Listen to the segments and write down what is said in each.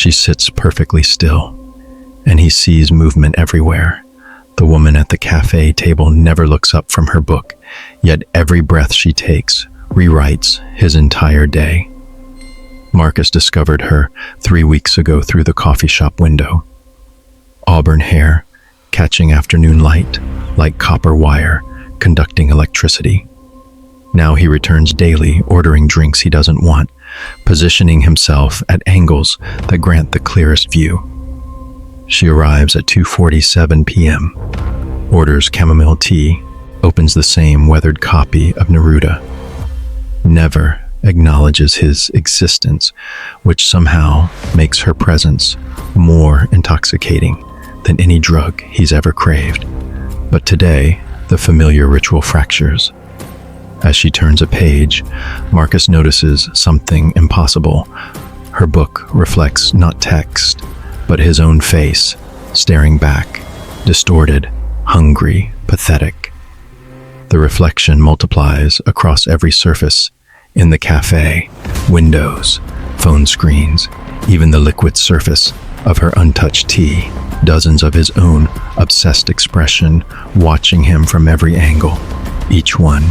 She sits perfectly still, and he sees movement everywhere. The woman at the cafe table never looks up from her book, yet every breath she takes rewrites his entire day. Marcus discovered her 3 weeks ago through the coffee shop window. Auburn hair, catching afternoon light like copper wire, conducting electricity. Now he returns daily, ordering drinks he doesn't want, positioning himself at angles that grant the clearest view. She arrives at 2:47 p.m., orders chamomile tea, opens the same weathered copy of Neruda. Never acknowledges his existence, which somehow makes her presence more intoxicating than any drug he's ever craved. But today, the familiar ritual fractures. As she turns a page, Marcus notices something impossible. Her book reflects not text, but his own face, staring back, distorted, hungry, pathetic. The reflection multiplies across every surface, in the cafe, windows, phone screens, even the liquid surface of her untouched tea. Dozens of his own obsessed expression watching him from every angle, each one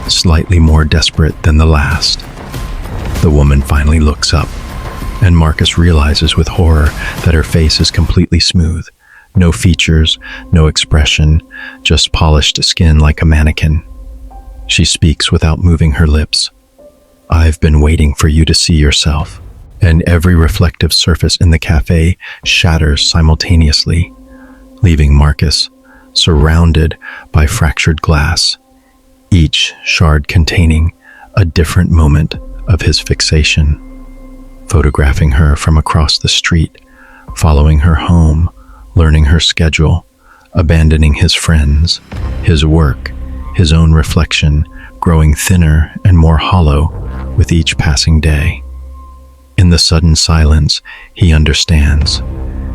slightly more desperate than the last. The woman finally looks up, and Marcus realizes with horror that her face is completely smooth. No features, no expression, just polished skin like a mannequin. She speaks without moving her lips. "I've been waiting for you to see yourself." And every reflective surface in the cafe shatters simultaneously, leaving Marcus surrounded by fractured glass, each shard containing a different moment of his fixation. Photographing her from across the street, following her home, learning her schedule, abandoning his friends, his work, his own reflection growing thinner and more hollow with each passing day. In the sudden silence, he understands.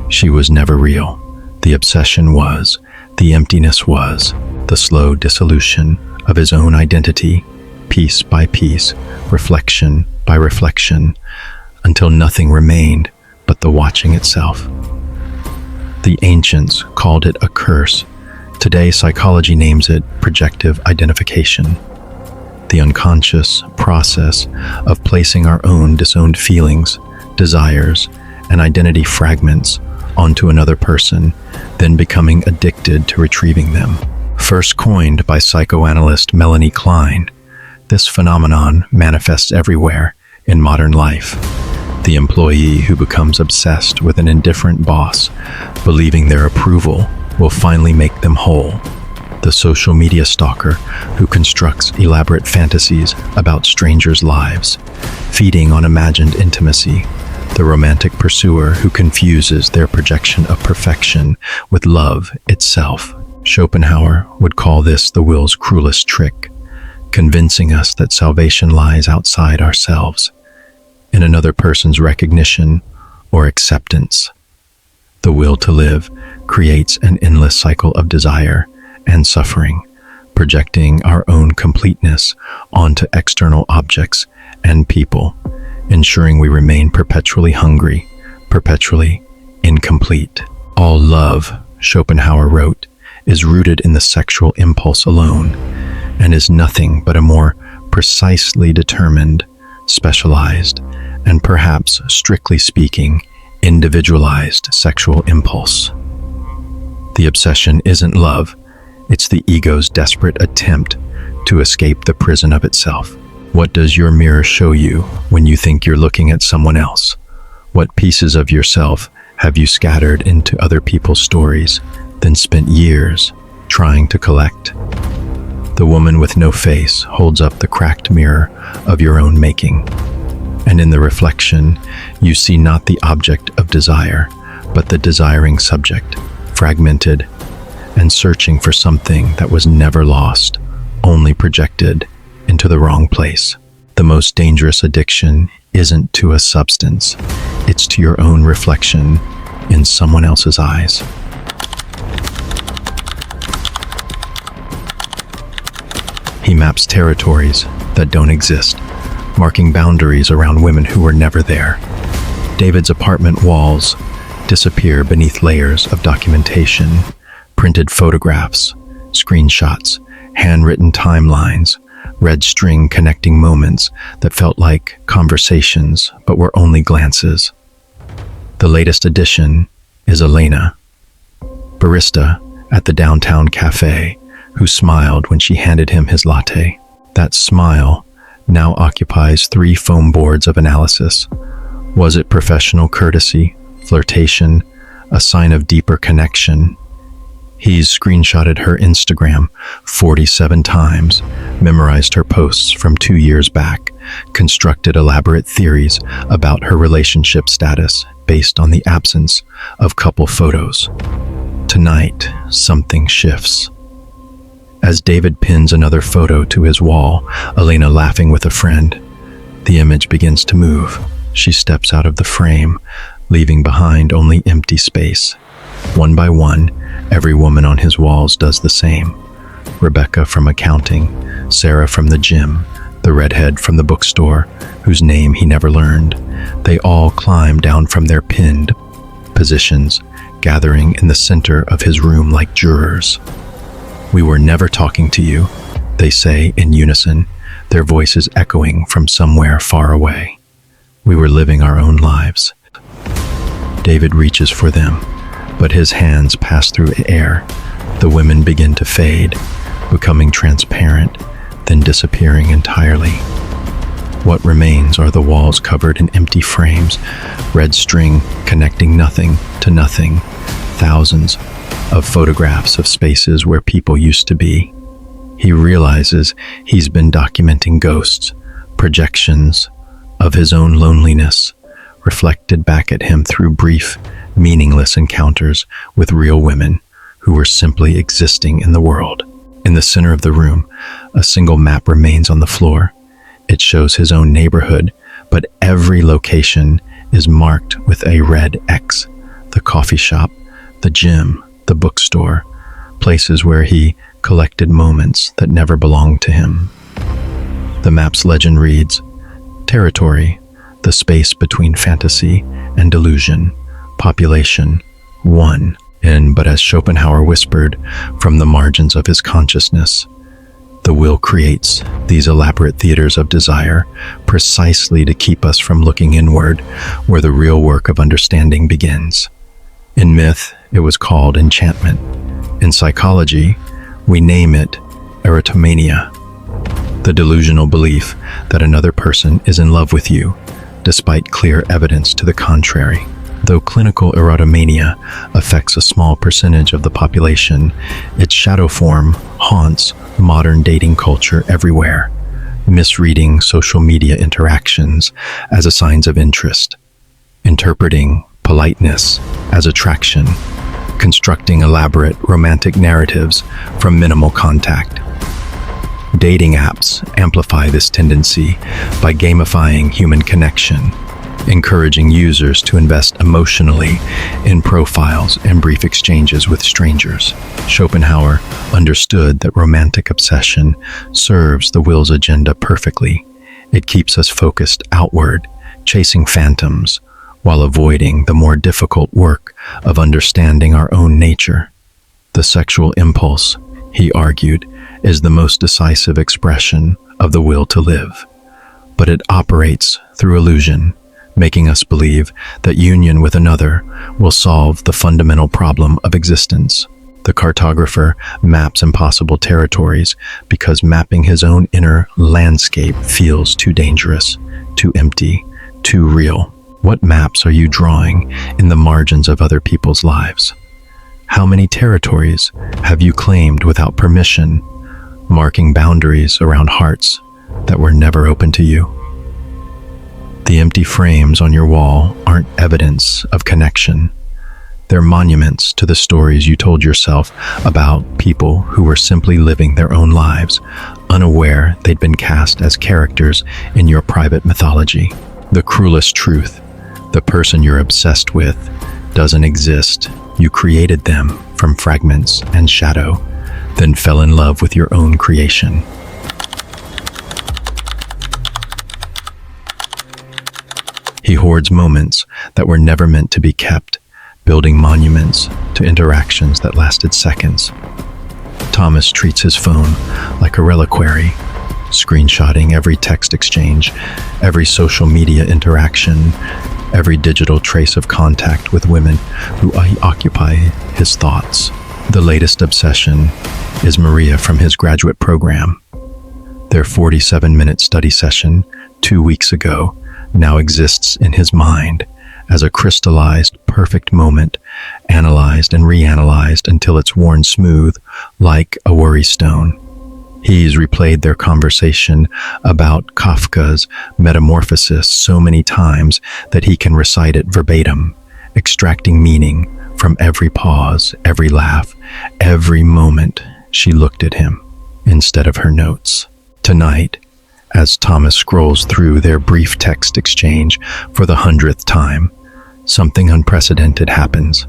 She was never real. The obsession was, the emptiness was, the slow dissolution of his own identity, piece by piece, reflection by reflection, until nothing remained but the watching itself. The ancients called it a curse. Today, psychology names it projective identification. The unconscious process of placing our own disowned feelings, desires, and identity fragments onto another person, then becoming addicted to retrieving them. First coined by psychoanalyst Melanie Klein, this phenomenon manifests everywhere in modern life. The employee who becomes obsessed with an indifferent boss, believing their approval will finally make them whole. The social media stalker who constructs elaborate fantasies about strangers' lives, feeding on imagined intimacy. The romantic pursuer who confuses their projection of perfection with love itself. Schopenhauer would call this the will's cruelest trick, convincing us that salvation lies outside ourselves, in another person's recognition or acceptance. The will to live creates an endless cycle of desire and suffering, projecting our own completeness onto external objects and people, ensuring we remain perpetually hungry, perpetually incomplete. All love, Schopenhauer wrote, is rooted in the sexual impulse alone, and is nothing but a more precisely determined, specialized, and perhaps, strictly speaking, individualized sexual impulse. The obsession isn't love, it's the ego's desperate attempt to escape the prison of itself. What does your mirror show you when you think you're looking at someone else? What pieces of yourself have you scattered into other people's stories, then spent years trying to collect? The woman with no face holds up the cracked mirror of your own making. And in the reflection, you see not the object of desire, but the desiring subject, fragmented and searching for something that was never lost, only projected into the wrong place. The most dangerous addiction isn't to a substance, it's to your own reflection in someone else's eyes. He maps territories that don't exist, marking boundaries around women who were never there. David's apartment walls disappear beneath layers of documentation, printed photographs, screenshots, handwritten timelines, red string connecting moments that felt like conversations but were only glances. The latest addition is Elena, barista at the downtown cafe, who smiled when she handed him his latte. That smile now occupies 3 foam boards of analysis. Was it professional courtesy, flirtation, a sign of deeper connection? He's screenshotted her Instagram 47 times, memorized her posts from 2 years back, constructed elaborate theories about her relationship status based on the absence of couple photos. Tonight, something shifts. As David pins another photo to his wall, Elena laughing with a friend, the image begins to move. She steps out of the frame, leaving behind only empty space. One by one, every woman on his walls does the same. Rebecca from accounting, Sarah from the gym, the redhead from the bookstore, whose name he never learned. They all climb down from their pinned positions, gathering in the center of his room like jurors. "We were never talking to you," they say in unison, their voices echoing from somewhere far away. "We were living our own lives." David reaches for them, but his hands pass through air. The women begin to fade, becoming transparent, then disappearing entirely. What remains are the walls covered in empty frames, red string connecting nothing to nothing, thousands of photographs of spaces where people used to be. He realizes he's been documenting ghosts, projections of his own loneliness, reflected back at him through brief, meaningless encounters with real women who were simply existing in the world. In the center of the room, a single map remains on the floor. It shows his own neighborhood, but every location is marked with a red X. The coffee shop, the gym, the bookstore, places where he collected moments that never belonged to him. The map's legend reads, "Territory, the space between fantasy and delusion. Population, 1. But as Schopenhauer whispered from the margins of his consciousness, the will creates these elaborate theaters of desire precisely to keep us from looking inward, where the real work of understanding begins." In myth, it was called enchantment. In psychology, we name it erotomania, the delusional belief that another person is in love with you, despite clear evidence to the contrary. Though clinical erotomania affects a small percentage of the population, its shadow form haunts modern dating culture everywhere, misreading social media interactions as a signs of interest, interpreting politeness as attraction, constructing elaborate romantic narratives from minimal contact. Dating apps amplify this tendency by gamifying human connection, encouraging users to invest emotionally in profiles and brief exchanges with strangers. Schopenhauer understood that romantic obsession serves the will's agenda perfectly. It keeps us focused outward, chasing phantoms, while avoiding the more difficult work of understanding our own nature. The sexual impulse, he argued, is the most decisive expression of the will to live, but it operates through illusion, making us believe that union with another will solve the fundamental problem of existence. The cartographer maps impossible territories because mapping his own inner landscape feels too dangerous, too empty, too real. What maps are you drawing in the margins of other people's lives? How many territories have you claimed without permission, marking boundaries around hearts that were never open to you? The empty frames on your wall aren't evidence of connection. They're monuments to the stories you told yourself about people who were simply living their own lives, unaware they'd been cast as characters in your private mythology. The cruelest truth: the person you're obsessed with doesn't exist. You created them from fragments and shadow, then fell in love with your own creation. He He hoards moments that were never meant to be kept, building monuments to interactions that lasted seconds. Thomas treats his phone like a reliquary, screenshotting every text exchange, every social media interaction, every digital trace of contact with women who occupy his thoughts. The latest obsession is Maria from his graduate program. Their 47-minute study session 2 weeks ago now exists in his mind as a crystallized, perfect moment, analyzed and reanalyzed until it's worn smooth like a worry stone. He's replayed their conversation about Kafka's Metamorphosis so many times that he can recite it verbatim, extracting meaning from every pause, every laugh, every moment she looked at him instead of her notes. Tonight, as Thomas scrolls through their brief text exchange for the 100th time, something unprecedented happens.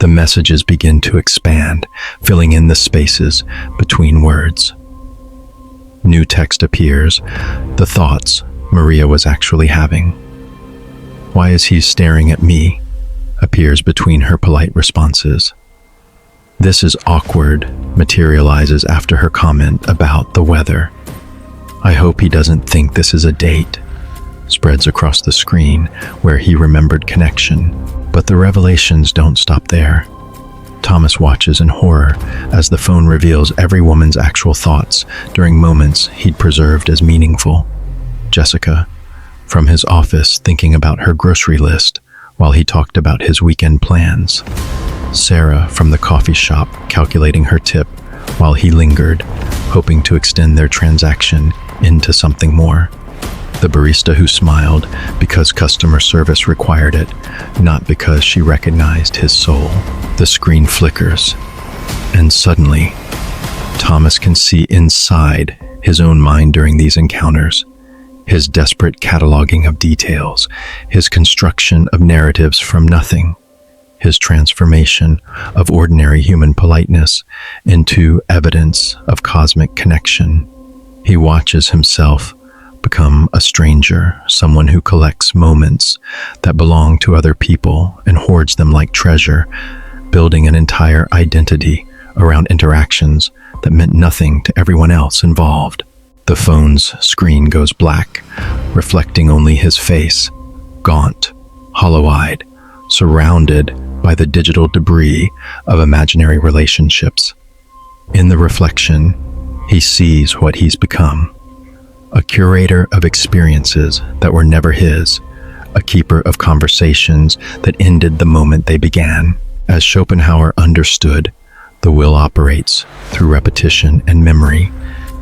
The messages begin to expand, filling in the spaces between words. New text appears, the thoughts Maria was actually having. "Why is he staring at me?" appears between her polite responses. "This is awkward," materializes after her comment about the weather. "I hope he doesn't think this is a date," spreads across the screen where he remembered connection. But the revelations don't stop there. Thomas watches in horror as the phone reveals every woman's actual thoughts during moments he'd preserved as meaningful. Jessica, from his office thinking about her grocery list while he talked about his weekend plans. Sarah, from the coffee shop calculating her tip while he lingered, hoping to extend their transaction into something more. The barista who smiled because customer service required it, not because she recognized his soul. The screen flickers, and suddenly, Thomas can see inside his own mind during these encounters. His desperate cataloging of details, his construction of narratives from nothing, his transformation of ordinary human politeness into evidence of cosmic connection. He watches himself become a stranger, someone who collects moments that belong to other people and hoards them like treasure, building an entire identity around interactions that meant nothing to everyone else involved. The phone's screen goes black, reflecting only his face, gaunt, hollow-eyed, surrounded by the digital debris of imaginary relationships. In the reflection, he sees what he's become. A curator of experiences that were never his, a keeper of conversations that ended the moment they began. As Schopenhauer understood, the will operates through repetition and memory,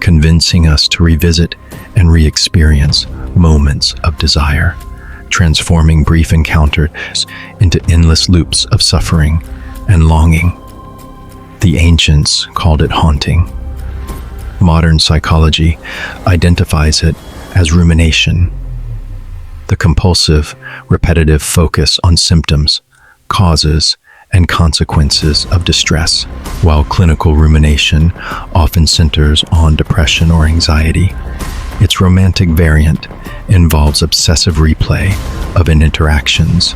convincing us to revisit and re-experience moments of desire, transforming brief encounters into endless loops of suffering and longing. The ancients called it haunting. Modern psychology identifies it as rumination, the compulsive, repetitive focus on symptoms, causes, and consequences of distress, while clinical rumination often centers on depression or anxiety. Its romantic variant involves obsessive replay of interactions,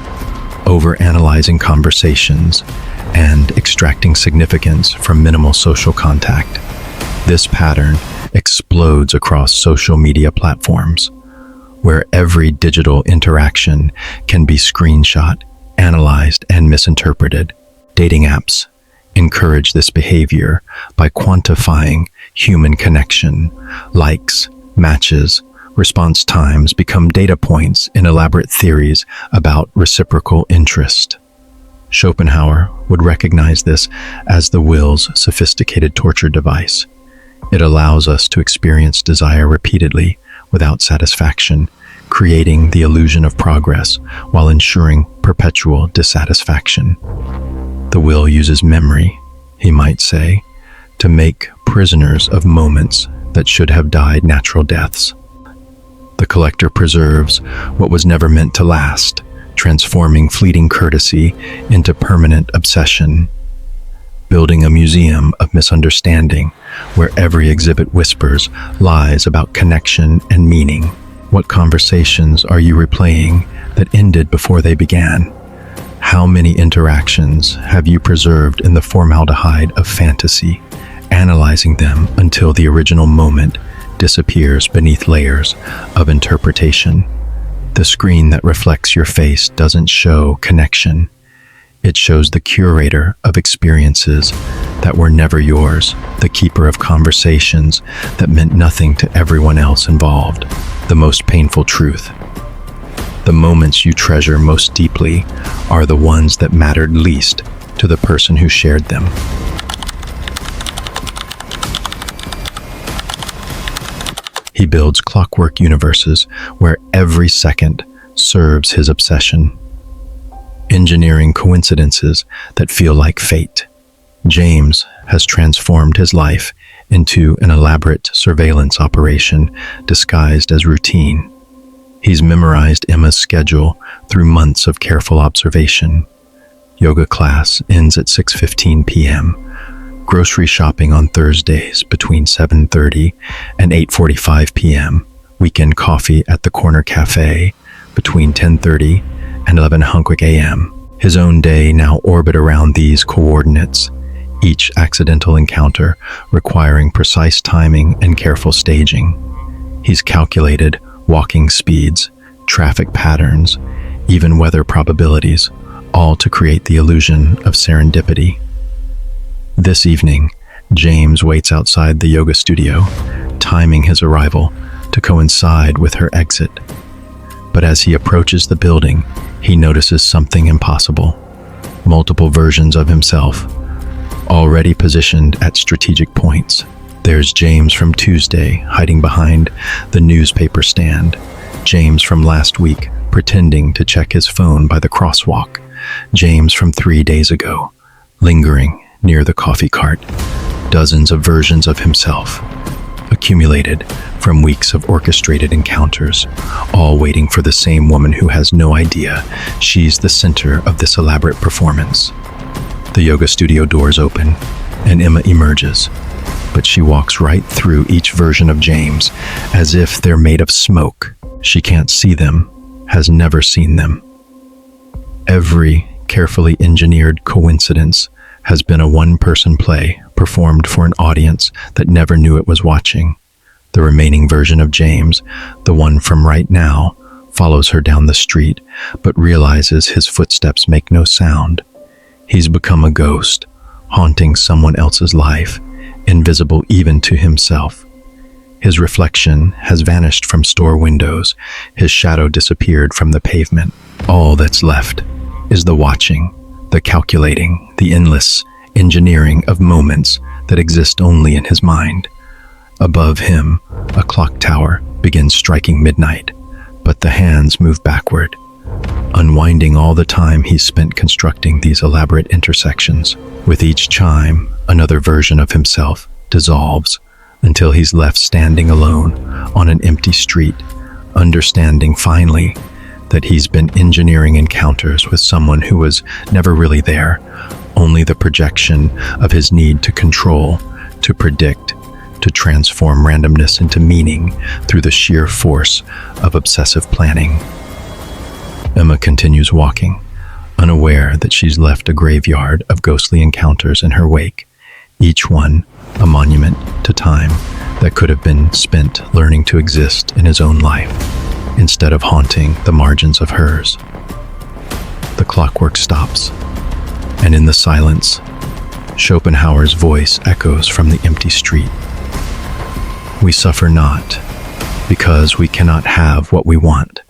overanalyzing conversations, and extracting significance from minimal social contact. This pattern explodes across social media platforms, where every digital interaction can be screenshot, analyzed, and misinterpreted. Dating apps encourage this behavior by quantifying human connection. Likes, matches, response times become data points in elaborate theories about reciprocal interest. Schopenhauer would recognize this as the will's sophisticated torture device. It allows us to experience desire repeatedly without satisfaction, creating the illusion of progress while ensuring perpetual dissatisfaction. The will uses memory, he might say, to make prisoners of moments that should have died natural deaths. The collector preserves what was never meant to last, transforming fleeting courtesy into permanent obsession, building a museum of misunderstanding where every exhibit whispers lies about connection and meaning. What conversations are you replaying that ended before they began? How many interactions have you preserved in the formaldehyde of fantasy, analyzing them until the original moment disappears beneath layers of interpretation? The screen that reflects your face doesn't show connection. It shows the curator of experiences that were never yours, the keeper of conversations that meant nothing to everyone else involved. The most painful truth: the moments you treasure most deeply are the ones that mattered least to the person who shared them. He builds clockwork universes where every second serves his obsession, engineering coincidences that feel like fate. James has transformed his life into an elaborate surveillance operation disguised as routine. He's memorized Emma's schedule through months of careful observation. Yoga class ends at 6:15 p.m. Grocery shopping on Thursdays between 7:30 and 8:45 p.m. Weekend coffee at the corner cafe between 10:30 and 11:00 a.m. His own day now orbit around these coordinates, each accidental encounter requiring precise timing and careful staging. He's calculated walking speeds, traffic patterns, even weather probabilities, all to create the illusion of serendipity. This evening, James waits outside the yoga studio, timing his arrival to coincide with her exit. But as he approaches the building, he notices something impossible. Multiple versions of himself, already positioned at strategic points. There's James from Tuesday, hiding behind the newspaper stand. James from last week, pretending to check his phone by the crosswalk. James from 3 days ago, lingering near the coffee cart. Dozens of versions of himself, accumulated from weeks of orchestrated encounters, all waiting for the same woman who has no idea she's the center of this elaborate performance. The yoga studio doors open, and Emma emerges, but she walks right through each version of James, as if they're made of smoke. She can't see them, has never seen them. Every carefully engineered coincidence has been a one-person play performed for an audience that never knew it was watching. The remaining version of James, the one from right now, follows her down the street, but realizes his footsteps make no sound. He's become a ghost, haunting someone else's life, invisible even to himself. His reflection has vanished from store windows, his shadow disappeared from the pavement. All that's left is the watching, the calculating, the endless engineering of moments that exist only in his mind. Above him, a clock tower begins striking midnight, but the hands move backward, unwinding all the time he's spent constructing these elaborate intersections. With each chime, another version of himself dissolves until he's left standing alone on an empty street, understanding finally that he's been engineering encounters with someone who was never really there, only the projection of his need to control, to predict, to transform randomness into meaning through the sheer force of obsessive planning. Emma continues walking, unaware that she's left a graveyard of ghostly encounters in her wake, each one a monument to time that could have been spent learning to exist in his own life, instead of haunting the margins of hers. The clockwork stops, and in the silence, Schopenhauer's voice echoes from the empty street. We suffer not because we cannot have what we want,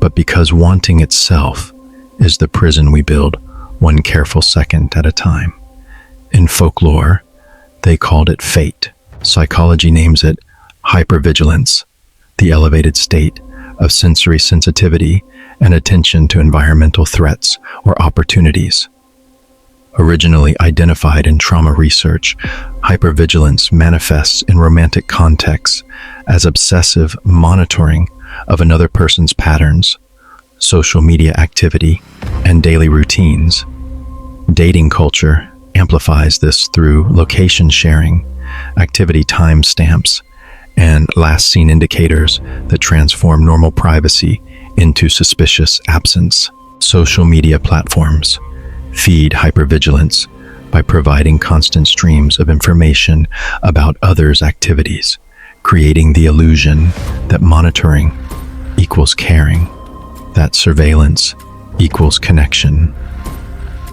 but because wanting itself is the prison we build one careful second at a time. In folklore, they called it fate. Psychology names it hypervigilance, the elevated state of sensory sensitivity and attention to environmental threats or opportunities. Originally identified in trauma research, hypervigilance manifests in romantic contexts as obsessive monitoring of another person's patterns, social media activity, and daily routines. Dating culture amplifies this through location sharing, activity timestamps, and last seen indicators that transform normal privacy into suspicious absence. Social media platforms feed hypervigilance by providing constant streams of information about others' activities, creating the illusion that monitoring equals caring, that surveillance equals connection.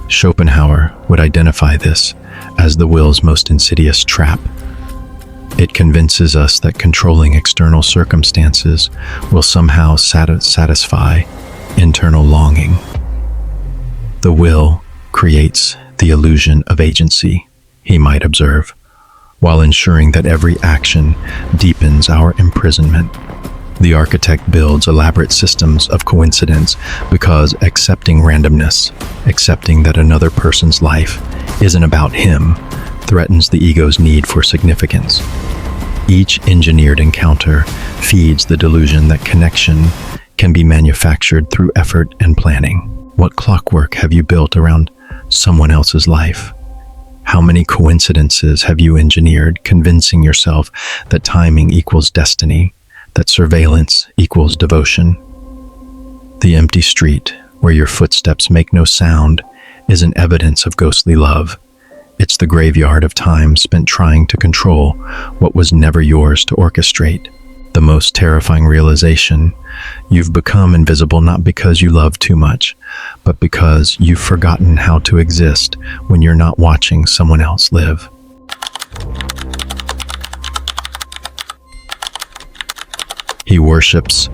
Schopenhauer would identify this as the will's most insidious trap. It convinces us that controlling external circumstances will somehow satisfy internal longing. The will creates the illusion of agency, he might observe, while ensuring that every action deepens our imprisonment. The architect builds elaborate systems of coincidence because accepting randomness, accepting that another person's life isn't about him, threatens the ego's need for significance. Each engineered encounter feeds the delusion that connection can be manufactured through effort and planning. What clockwork have you built around someone else's life? How many coincidences have you engineered, convincing yourself that timing equals destiny, that surveillance equals devotion? The empty street, where your footsteps make no sound, isn't evidence of ghostly love. It's the graveyard of time spent trying to control what was never yours to orchestrate. The most terrifying realization: you've become invisible not because you love too much, but because you've forgotten how to exist when you're not watching someone else live. He worships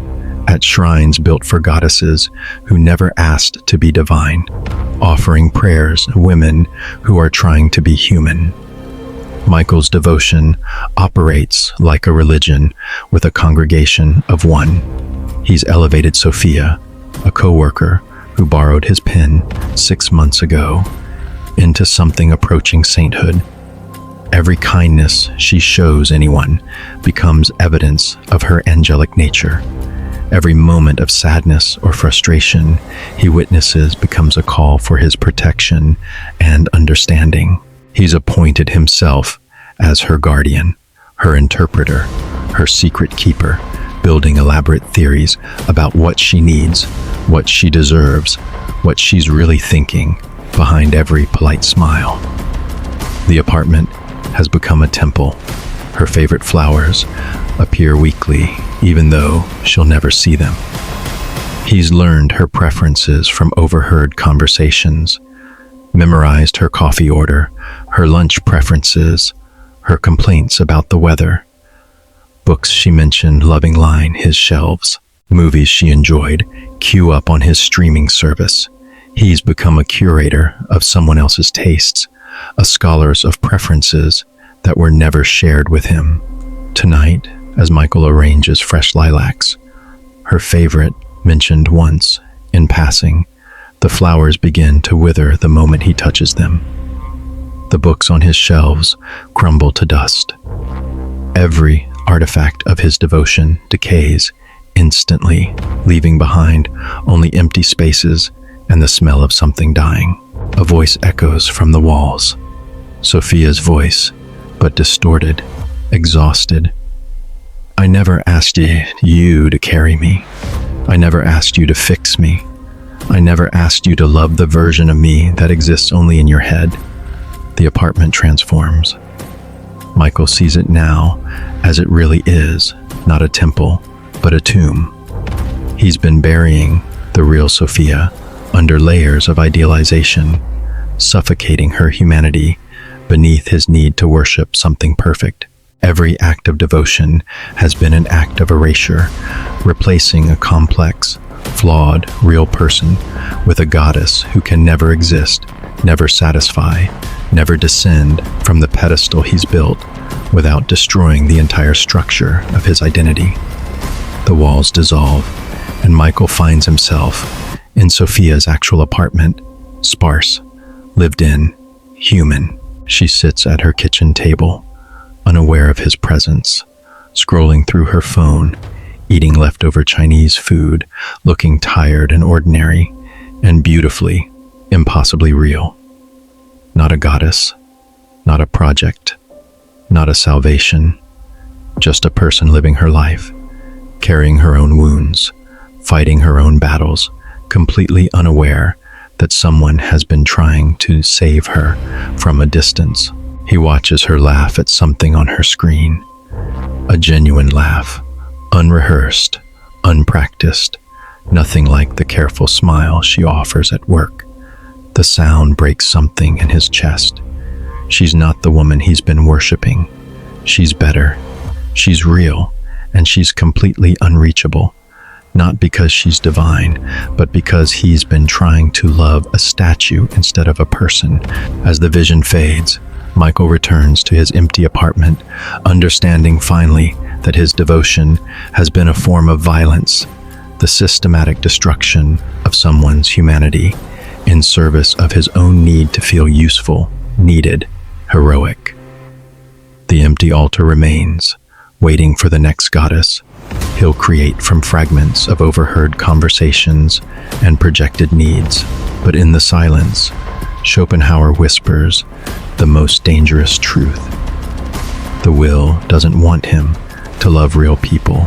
at shrines built for goddesses who never asked to be divine, offering prayers to women who are trying to be human. Michael's devotion operates like a religion with a congregation of one. He's elevated Sophia, a co-worker who borrowed his pen 6 months ago, into something approaching sainthood. Every kindness she shows anyone becomes evidence of her angelic nature. Every moment of sadness or frustration he witnesses becomes a call for his protection and understanding. He's appointed himself as her guardian, her interpreter, her secret keeper, building elaborate theories about what she needs, what she deserves, what she's really thinking behind every polite smile. The apartment has become a temple. Her favorite flowers appear weekly, even though she'll never see them. He's learned her preferences from overheard conversations, memorized her coffee order, her lunch preferences, her complaints about the weather. Books she mentioned loving line his shelves. Movies she enjoyed queue up on his streaming service. He's become a curator of someone else's tastes, a scholar of preferences that were never shared with him. Tonight, as Michael arranges fresh lilacs, her favorite mentioned once, in passing, the flowers begin to wither the moment he touches them. The books on his shelves crumble to dust. Every artifact of his devotion decays instantly, leaving behind only empty spaces and the smell of something dying. A voice echoes from the walls. Sophia's voice, but distorted, exhausted. I never asked you to carry me. I never asked you to fix me. I never asked you to love the version of me that exists only in your head. The apartment transforms. Michael sees it now as it really is, not a temple, but a tomb. He's been burying the real Sophia under layers of idealization, suffocating her humanity beneath his need to worship something perfect. Every act of devotion has been an act of erasure, replacing a complex, flawed, real person with a goddess who can never exist, never satisfy, never descend from the pedestal he's built without destroying the entire structure of his identity. The walls dissolve, and Michael finds himself in Sophia's actual apartment, sparse, lived in, human. She sits at her kitchen table, unaware of his presence, scrolling through her phone, eating leftover Chinese food, looking tired and ordinary, and beautifully, impossibly real. Not a goddess, not a project, not a salvation, just a person living her life, carrying her own wounds, fighting her own battles, completely unaware that someone has been trying to save her from a distance. He watches her laugh at something on her screen, a genuine laugh, unrehearsed, unpracticed, nothing like the careful smile she offers at work. The sound breaks something in his chest. She's not the woman he's been worshiping. She's better. She's real, and she's completely unreachable. Not because she's divine, but because he's been trying to love a statue instead of a person. As the vision fades, Michael returns to his empty apartment, understanding finally that his devotion has been a form of violence, the systematic destruction of someone's humanity in service of his own need to feel useful, needed, heroic. The empty altar remains, waiting for the next goddess he'll create from fragments of overheard conversations and projected needs. But in the silence, Schopenhauer whispers the most dangerous truth. The will doesn't want him to love real people,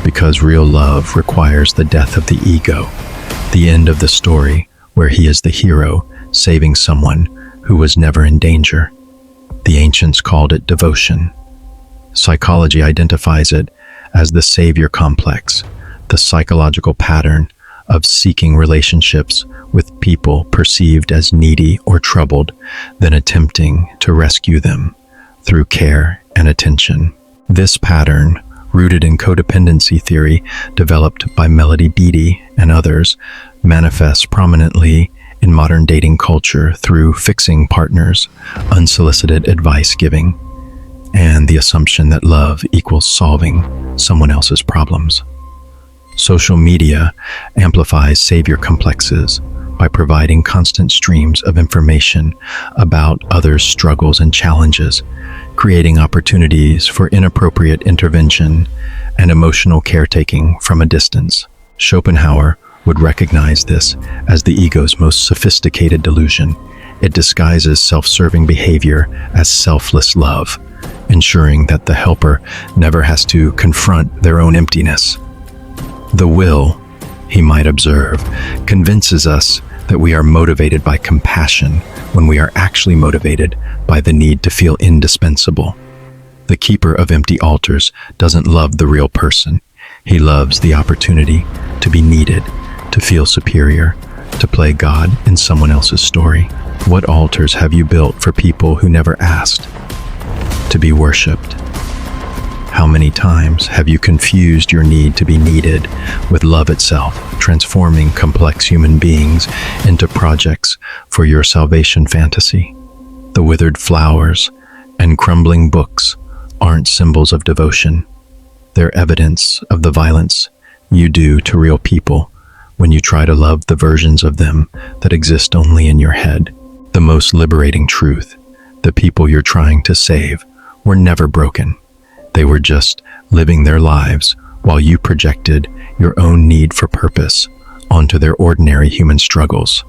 because real love requires the death of the ego, the end of the story where he is the hero saving someone who was never in danger. The ancients called it devotion. Psychology identifies it as the savior complex, the psychological pattern of seeking relationships with people perceived as needy or troubled, then attempting to rescue them through care and attention. This pattern, rooted in codependency theory developed by Melody Beattie and others, manifests prominently in modern dating culture through fixing partners, unsolicited advice giving, and the assumption that love equals solving someone else's problems. Social media amplifies savior complexes by providing constant streams of information about others' struggles and challenges, creating opportunities for inappropriate intervention and emotional caretaking from a distance. Schopenhauer would recognize this as the ego's most sophisticated delusion. It disguises self-serving behavior as selfless love, ensuring that the helper never has to confront their own emptiness. The will, he might observe, convinces us that we are motivated by compassion when we are actually motivated by the need to feel indispensable. The keeper of empty altars doesn't love the real person. He loves the opportunity to be needed, to feel superior, to play God in someone else's story. What altars have you built for people who never asked to be worshipped? How many times have you confused your need to be needed with love itself, transforming complex human beings into projects for your salvation fantasy? The withered flowers and crumbling books aren't symbols of devotion. They're evidence of the violence you do to real people when you try to love the versions of them that exist only in your head. The most liberating truth: the people you're trying to save were never broken. They were just living their lives while you projected your own need for purpose onto their ordinary human struggles.